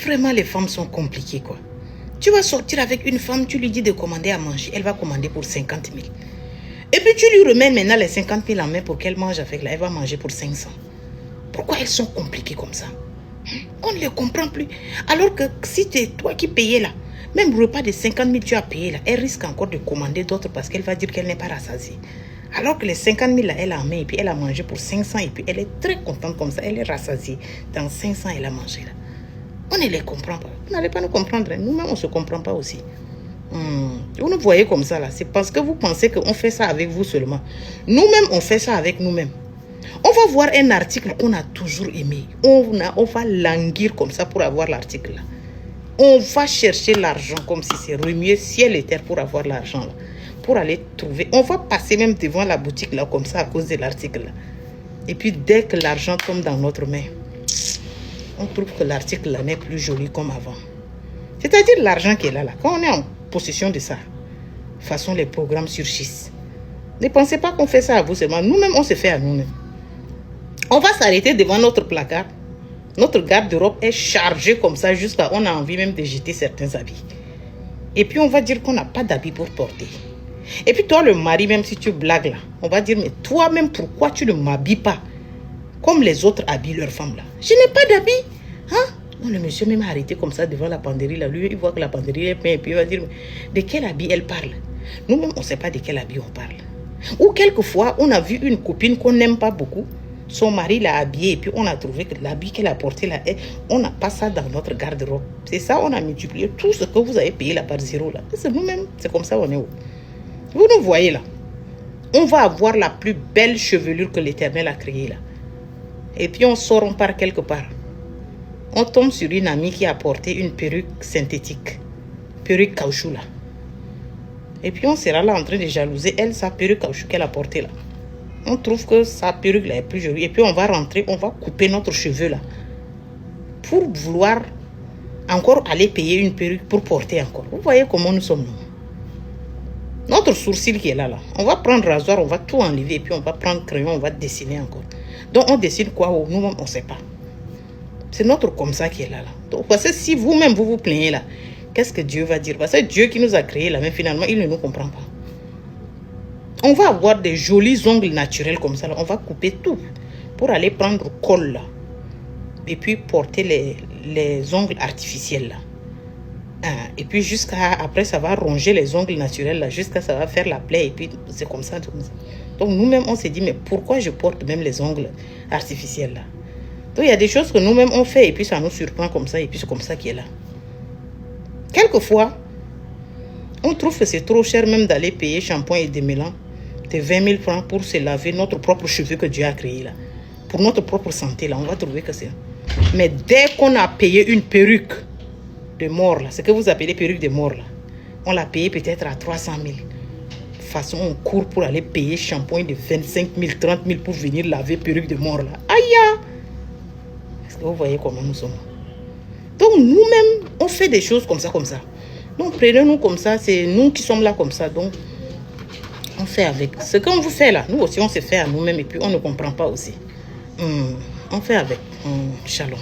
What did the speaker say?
Vraiment, les femmes sont compliquées, quoi. Tu vas sortir avec une femme, tu lui dis de commander à manger. Elle va commander pour 50 000. Et puis, tu lui remets maintenant les 50 000 en main pour qu'elle mange avec là. Elle va manger pour 500. Pourquoi elles sont compliquées comme ça? On ne les comprend plus. Alors que si c'est toi qui payais là, même le repas de 50 000 tu as payé là, elle risque encore de commander d'autres parce qu'elle va dire qu'elle n'est pas rassasiée. Alors que les 50 000 là, elle a en main et puis elle a mangé pour 500 et puis elle est très contente comme ça. Elle est rassasiée. Dans 500, elle a mangé là. On ne les comprend pas. Vous n'allez pas nous comprendre. Nous-mêmes, on ne se comprend pas aussi. Vous nous voyez comme ça là. C'est parce que vous pensez qu'on fait ça avec vous seulement. Nous-mêmes, on fait ça avec nous-mêmes. On va voir un article qu'on a toujours aimé. On va languir comme ça pour avoir l'article là. On va chercher l'argent comme si c'est remuer ciel et terre pour avoir l'argent là. Pour aller trouver. On va passer même devant la boutique là comme ça à cause de l'article là. Et puis dès que l'argent tombe dans notre main, on trouve que l'article là n'est plus joli comme avant. C'est-à-dire l'argent qui est là. Quand on est en possession de ça, façon les programmes surgissent. Ne pensez pas qu'on fait ça à vous seulement. Nous-mêmes, on se fait à nous-mêmes. On va s'arrêter devant notre placard. Notre garde-robe est chargée comme ça jusqu'à on a envie même de jeter certains habits. Et puis on va dire qu'on n'a pas d'habits pour porter. Et puis toi le mari, même si tu blagues là, on va dire mais toi-même pourquoi tu ne m'habilles pas comme les autres habillent leurs femmes là? Je n'ai pas d'habits. Hein? Non, le monsieur même arrêté comme ça devant la penderie là. Lui il voit que la penderie est pleine et puis il va dire de quel habit elle parle? Nous-mêmes on ne sait pas de quel habit on parle. Ou quelquefois on a vu une copine qu'on n'aime pas beaucoup. Son mari l'a habillée et puis on a trouvé que l'habit qu'elle a porté là, on n'a pas ça dans notre garde-robe. C'est ça, on a multiplié tout ce que vous avez payé là par zéro là. C'est nous-mêmes, c'est comme ça on est où. Vous nous voyez là. On va avoir la plus belle chevelure que l'Éternel a créée là. Et puis on sort, on part quelque part. On tombe sur une amie qui a porté une perruque synthétique. Perruque caoutchouc là. Et puis on sera là en train de jalouser elle, sa perruque caoutchouc qu'elle a portée là. On trouve que sa perruque là est plus jolie. Et puis on va rentrer, on va couper notre cheveu là. Pour vouloir encore aller payer une perruque pour porter encore. Vous voyez comment nous sommes nous. Notre sourcil qui est là. On va prendre rasoir, on va tout enlever. Et puis on va prendre crayon, on va dessiner encore. Donc on dessine quoi? Nous-mêmes on ne sait pas. C'est notre comme ça qui est là. Donc parce que si vous-même vous plaignez là, qu'est-ce que Dieu va dire? Parce que Dieu qui nous a créés là, mais finalement il ne nous comprend pas. On va avoir des jolis ongles naturels comme ça. Là. On va couper tout pour aller prendre colle là. Et puis porter les ongles artificiels là. Et puis jusqu'à après ça va ronger les ongles naturels là. Jusqu'à ça va faire la plaie. Et puis c'est comme ça. Donc nous-mêmes on s'est dit mais pourquoi je porte même les ongles artificiels là? Donc il y a des choses que nous-mêmes on fait et puis ça nous surprend comme ça. Et puis c'est comme ça qui est là. Quelquefois, on trouve que c'est trop cher même d'aller payer shampoing et démêlant de 20 000 francs pour se laver notre propre cheveu que Dieu a créé là. Pour notre propre santé là, on va trouver que c'est... Mais dès qu'on a payé une perruque de mort là, ce que vous appelez perruque de mort là, on l'a payé peut-être à 300 000. De toute façon, on court pour aller payer shampoing de 25 000, 30 000 pour venir laver perruque de mort là. Aïe! Est-ce que vous voyez comment nous sommes? Donc nous-mêmes, on fait des choses comme ça, comme ça. Donc prenez-nous comme ça, c'est nous qui sommes là comme ça. Donc on fait avec. Ce qu'on vous fait là, nous aussi on se fait à nous-mêmes et puis on ne comprend pas aussi. On fait avec. Shalom.